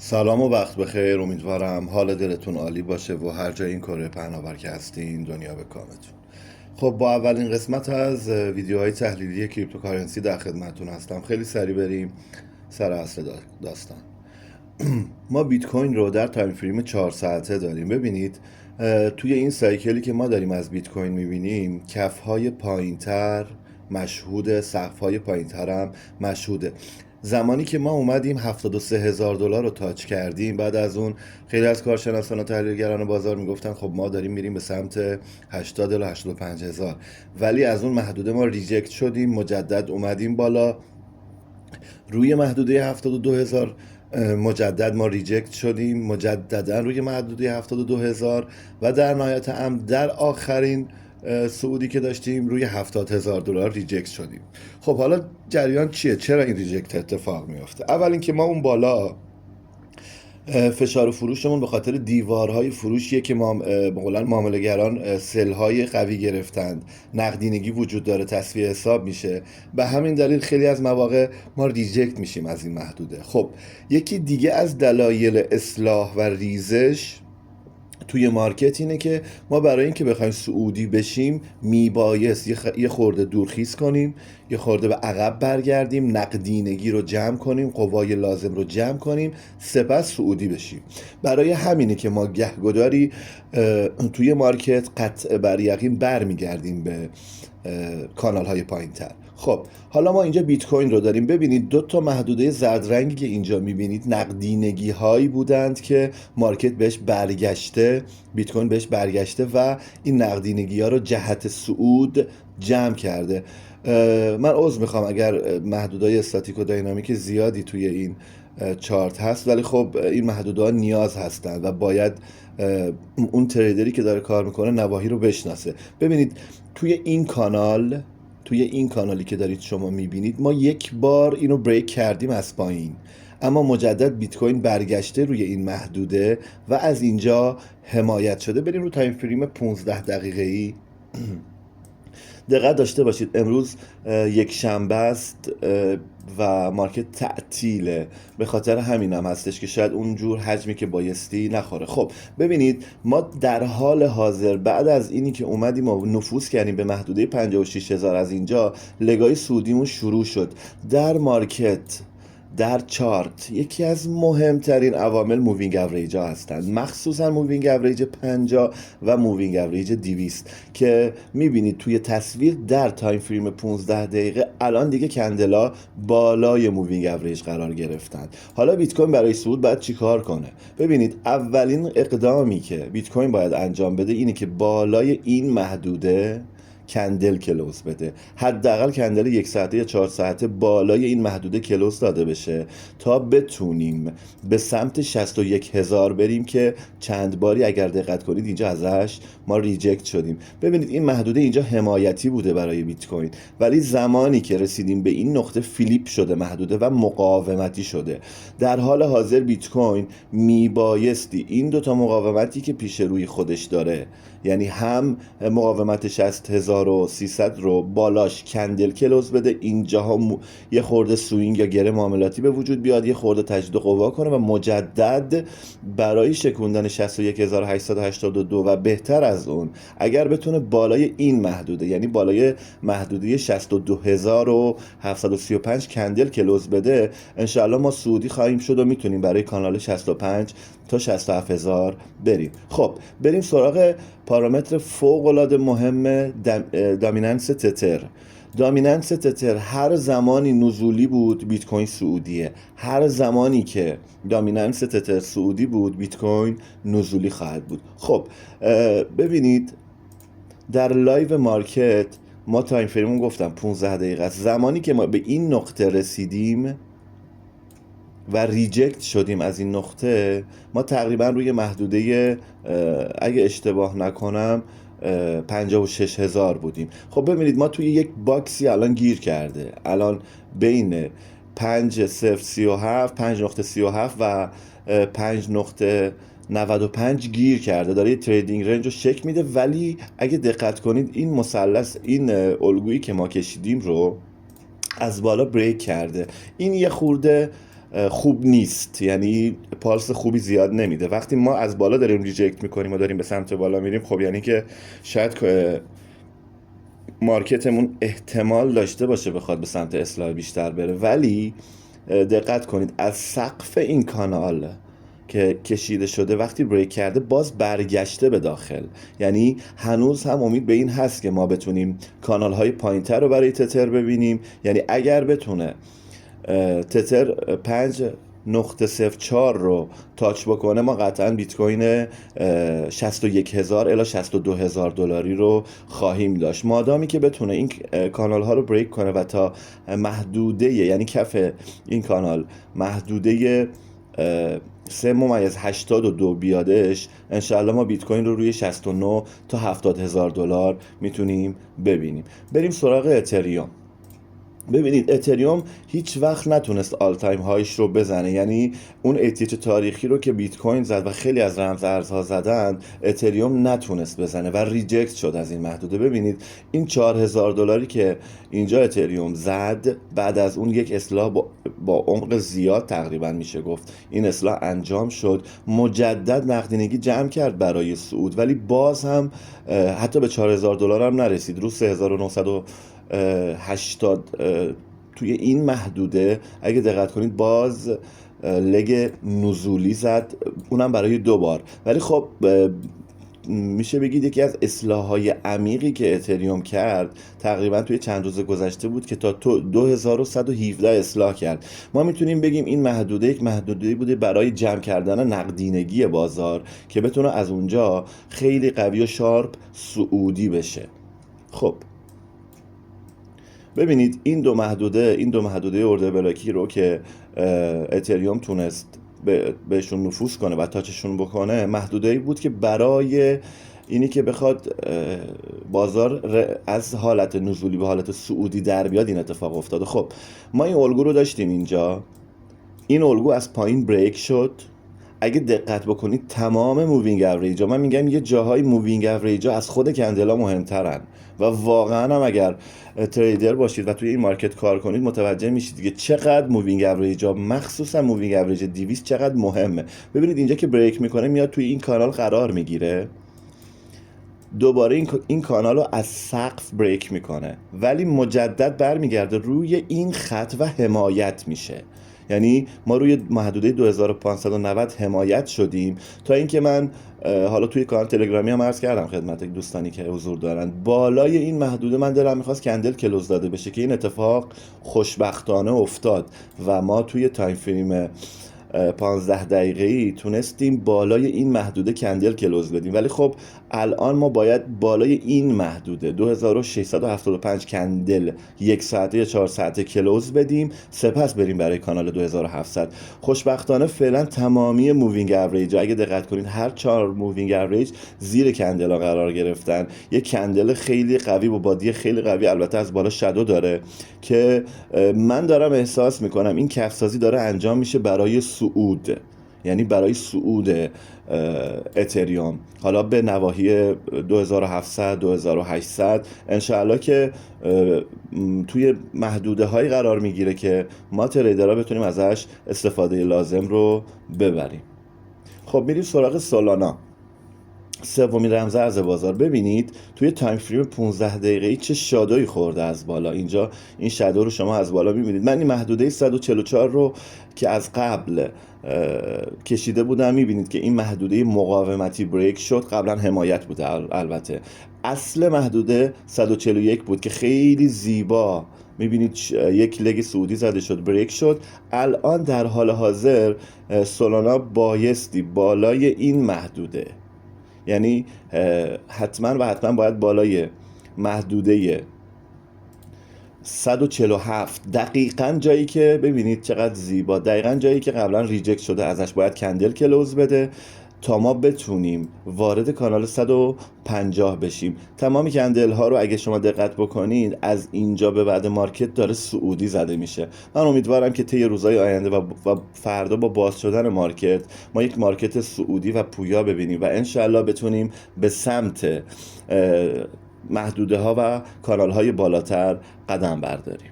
سلام و وقت بخیر. امیدوارم حال دلتون عالی باشه و هر جای این کره پهناور که هستین دنیا به کامتون. خب با اولین قسمت از ویدیوهای تحلیلی کریپتوکارنسی در خدمتتون هستم. خیلی سریع بریم سر اصل داستان. ما بیت کوین رو در تایم فریم 4 ساعته داریم. ببینید توی این سایکلی که ما داریم از بیت کوین میبینیم کفهای پایینتر مشهوده، سقفهای پایینتر هم مشهوده. زمانی که ما اومدیم 73,000 دلار رو تاچ کردیم، بعد از اون خیلی از کارشناسان و تحلیلگران بازار میگفتن خب ما داریم میریم به سمت 80 الی 85,000، ولی از اون محدوده ما ریجکت شدیم، مجدد اومدیم بالا روی محدوده 72,000. مجدد ما ریجکت شدیم، مجددا روی محدوده 72,000 و در نهایت هم در آخرین صعودی که داشتیم روی 70,000 دلار ریجکت شدیم. خب حالا جریان چیه؟ چرا این ریجکت اتفاق میفته؟ اول اینکه ما اون بالا فشار فروشمون به خاطر دیوارهای فروشیه که مقولن معامله‌گران سل‌های قوی گرفتند، نقدینگی وجود داره، تصفیه حساب میشه، به همین دلیل خیلی از مواقع ما ریجکت میشیم از این محدوده. خب یکی دیگه از دلایل اصلاح و ریزش توی مارکت اینه که ما برای اینکه بخوایم صعودی بشیم میبایست یه خورده دورخیز کنیم، یه خورده به عقب برگردیم، نقدینگی رو جمع کنیم، قوای لازم رو جمع کنیم، سپس صعودی بشیم. برای همینه که ما گهگداری توی مارکت قطع بر یقین برمیگردیم به کانال های پایین تر. خب حالا ما اینجا بیت کوین رو داریم. ببینید دو تا محدوده زرد رنگی که اینجا میبینید نقدینگی هایی بودند که مارکت بهش برگشته، بیت کوین بهش برگشته و این نقدینگی ها رو جهت صعود جمع کرده. من عذر میخوام اگر محدودهای استاتیک و داینامیک زیادی توی این چارت هست، ولی خب این محدودها نیاز هستند و باید اون تریدری که داره کار میکنه نواحی رو بشناسه. ببینید توی این کانالی که دارید شما میبینید ما یک بار اینو بریک کردیم از پایین، اما مجدد بیت کوین برگشته روی این محدوده و از اینجا حمایت شده. بریم رو تایم فریم 15 دقیقه‌ای. دقت داشته باشید امروز یک شنبه است و مارکت تعطیله، به خاطر همین هم هستش که شاید اونجور حجمی که بایستی نخوره. خب ببینید ما در حال حاضر بعد از اینی که اومدیم و نفوذ کردیم به محدوده 56,000 از اینجا لگای سودیمون شروع شد. در مارکت در چارت یکی از مهمترین عوامل مووینگ اوریج ها هستند، مخصوصا مووینگ اوریج 50 و مووینگ اوریج 200 که میبینید توی تصویر در تایم فریم 15 دقیقه الان دیگه کندلا بالای مووینگ اوریج قرار گرفتند. حالا بیت کوین برای صعود باید چیکار کنه؟ ببینید اولین اقدامی که بیت کوین باید انجام بده اینه که بالای این محدوده کندل کلوز بده، حداقل کندل 1 ساعته یا 4 ساعته بالای این محدوده کلوز داده بشه تا بتونیم به سمت 61,000 بریم که چند باری اگر دقت کنید اینجا ازش ما ریجکت شدیم. ببینید این محدوده اینجا حمایتی بوده برای بیت کوین، ولی زمانی که رسیدیم به این نقطه فلیپ شده محدوده و مقاومتی شده. در حال حاضر بیت کوین میبایستی این دوتا مقاومتی که پیش روی خودش داره، یعنی هم مقاومت 60,300 رو بالاش کندل کلوز بده، اینجاها یه خورده سوینگ یا گره معاملاتی به وجود بیاد، یه خورده تجدید قوا کنه و مجدد برای شکوندن 61,882 و بهتر از اون اگر بتونه بالای این محدوده، یعنی بالای محدوده 62,735 کندل کلوز بده، انشاءالله ما سعودی خواهیم شد و میتونیم برای کانال 65 تا 67,000 بریم. خب بریم سراغ پارامتر فوق العاده مهم دامیننس تتر. دامیننس تتر هر زمانی نزولی بود بیت کوین سعودیه، هر زمانی که دامیننس تتر سعودی بود بیت کوین نزولی خواهد بود. خب ببینید در لایو مارکت ما تایم فریمون گفتم 15 دقیقه است. زمانی که ما به این نقطه رسیدیم و ریجکت شدیم از این نقطه، ما تقریبا روی محدوده اگه اشتباه نکنم 56,000 بودیم. خب ببینید ما توی یک باکسی الان گیر کرده، الان بین 5.037 5.37 و 5.95 گیر کرده، داره یه تریدینگ رنج رو شکل میده. ولی اگه دقت کنید این مثلث، این الگویی که ما کشیدیم رو از بالا بریک کرده. این یه خورده خوب نیست، یعنی پالس خوبی زیاد نمیده. وقتی ما از بالا داریم ریجکت میکنیم و داریم به سمت بالا میریم، خب یعنی که شاید مارکتمون احتمال داشته باشه بخواد به سمت اصلاح بیشتر بره. ولی دقت کنید از سقف این کانال که کشیده شده وقتی بریک کرده باز برگشته به داخل، یعنی هنوز هم امید به این هست که ما بتونیم کانال های پایینتر رو برای تتر ببینیم. یعنی اگر بتونه تتر 5.04 رو تاچ بکنه، ما قطعا بیت کوین 61,000 الی 62,000 دلاری رو خواهیم داشت. مادامی که بتونه این کانال ها رو بریک کنه و تا محدوده، یعنی کف این کانال محدوده 3.82 بیادش، انشاءالله ما بیت کوین رو روی 69 تا 70,000 دلار میتونیم ببینیم. بریم سراغ اتریوم. ببینید اتریوم هیچ وقت نتونست آل تایم هایش رو بزنه، یعنی اون ایتیچ تاریخی رو که بیت کوین زد و خیلی از رمز ارزها زدن، اتریوم نتونست بزنه و ریجکت شد از این محدوده. ببینید این 4,000 دلاری که اینجا اتریوم زد، بعد از اون یک اصلاح با عمق زیاد تقریبا میشه گفت این اصلاح انجام شد، مجدد نقدینگی جمع کرد برای صعود، ولی باز هم حتی به 4,000 دلار هم نرسید. رو 3,980 توی این محدوده اگه دقت کنید باز لگ نزولی زد، اونم برای 2 بار. ولی خب میشه بگید یکی از اصلاح‌های عمیقی که اتریوم کرد تقریبا توی چند روز گذشته بود که تا 2117 اصلاح کرد. ما میتونیم بگیم این محدوده یک محدوده بوده برای جمع کردن نقدینگی بازار که بتونه از اونجا خیلی قوی و شارپ صعودی بشه. خب ببینید این دو محدوده اوردر بلاکی رو که اتریوم تونست بهشون نفوذ کنه و تاچشون بکنه، محدوده‌ای بود که برای اینی که بخواد بازار از حالت نزولی به حالت صعودی در بیاد این اتفاق افتاده. خب ما این الگو رو داشتیم اینجا، این الگو از پایین بریک شد. اگه دقت بکنید تمام مووینگ اوریجا، من میگم یه جاهای مووینگ اوریجا از خود کندلا مهمترن و واقعا هم اگر تریدر باشید و توی این مارکت کار کنید متوجه میشید که چقدر مووینگ اوریجا، مخصوصا مووینگ اوریج 200 چقدر مهمه. ببینید اینجا که بریک میکنه میاد توی این کانال قرار میگیره، دوباره این کانال رو از سقف بریک میکنه ولی مجدد برمیگرده روی این خط و حمایت میشه. یعنی ما روی محدوده 2590 حمایت شدیم تا اینکه من حالا توی کانال تلگرامی هم عرض کردم خدمت دوستانی که حضور دارن، بالای این محدوده من دلم میخواست کندل کلوز داده بشه که این اتفاق خوشبختانه افتاد و ما توی تایم فریم 15 دقیقه‌ای تونستیم بالای این محدوده کندل کلوز بدیم. ولی خب الان ما باید بالای این محدوده 2675 کندل 1 ساعته یا 4 ساعته کلوز بدیم، سپس بریم برای کانال 2700. خوشبختانه فعلا تمامی مووینگ اوریج، اگه دقت کنید هر 4 مووینگ اوریج زیر کندل ها قرار گرفتن. یک کندل خیلی قوی با بادی خیلی قوی، البته از بالا شادو داره که من دارم احساس میکنم این کفسازی داره انجام میشه برای صعود، یعنی برای صعود اتریوم حالا به نواحی 2700 2800 انشاءالله که توی محدوده هایی قرار میگیره که ما تریدرها بتونیم ازش استفاده لازم رو ببریم. خب میریم سراغ سولانا، سومین رمز ارز بازار. ببینید توی تایم فریم 15 دقیقه‌ای چه شادویی خورده از بالا. اینجا این شادو رو شما از بالا می‌بینید. من این محدوده 144 رو که از قبل کشیده بودم، می‌بینید که این محدوده مقاومتی بریک شد. قبلا حمایت بوده، البته اصل محدوده 141 بود که خیلی زیبا می‌بینید یک لگ سعودی زده شد، بریک شد. الان در حال حاضر سولانا بایستی بالای این محدوده، یعنی حتما باید بالای محدوده 147 دقیقاً جایی که ببینید چقدر زیبا، دقیقاً جایی که قبلا ریجکت شده ازش باید کندل کلوز بده تا ما بتونیم وارد کانال 150 بشیم. تمامی کندل ها رو اگه شما دقت بکنید از اینجا به بعد مارکت داره صعودی زده میشه. من امیدوارم که طی روزهای آینده و فردا با باز شدن مارکت ما یک مارکت صعودی و پویا ببینیم و انشالله بتونیم به سمت محدوده ها و کانال های بالاتر قدم برداریم.